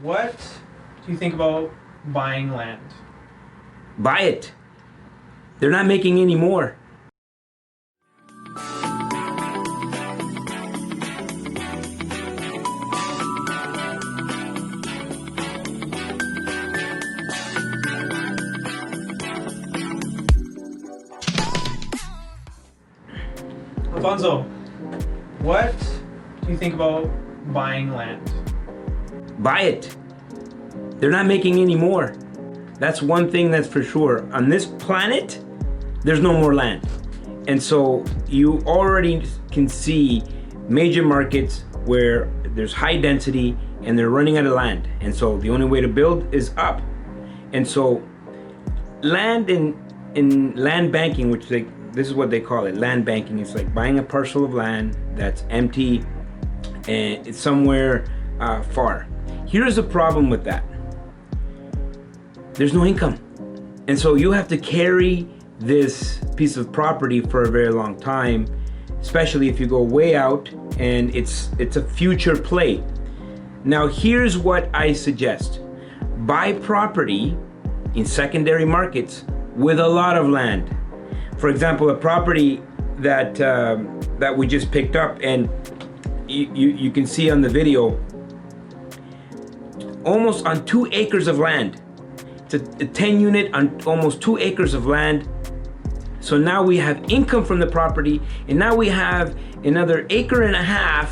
What do you think about buying land? Buy it. They're not making any more. Alfonso, what do you think about buying land? Buy it. They're not making any more. That's one thing that's for sure. On this planet, there's no more land. And so you already can see major markets where there's high density and they're running out of land. And so the only way to build is up. And so land in land banking, which this is what they call it, land banking. It's like buying a parcel of land that's empty and it's somewhere far. Here's the problem with that. There's no income. And so you have to carry this piece of property for a very long time, especially if you go way out and it's a future play. Now here's what I suggest. Buy property in secondary markets with a lot of land. For example, a property that we just picked up, and you can see on the video, almost on 2 acres of land. It's a 10 unit on almost 2 acres of land. So now we have income from the property, and now we have another 1.5 acres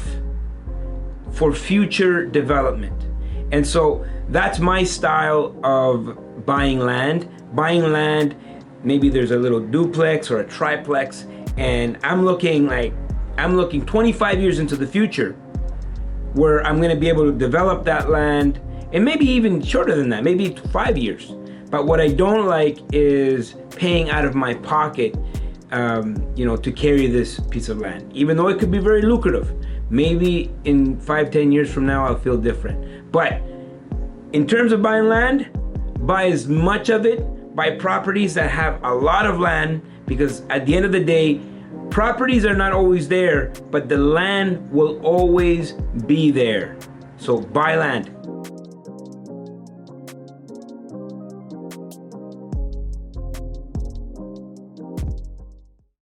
for future development. And so that's my style of buying land. Buying land, maybe there's a little duplex or a triplex, and I'm looking 25 years into the future where I'm gonna be able to develop that land, and maybe even shorter than that, maybe 5 years. But what I don't like is paying out of my pocket to carry this piece of land, even though it could be very lucrative. Maybe in 5-10 years from now I'll feel different. But in terms of buying land, buy as much of it. Buy properties that have a lot of land, because at the end of the day, properties are not always there, but the land will always be there. So buy land.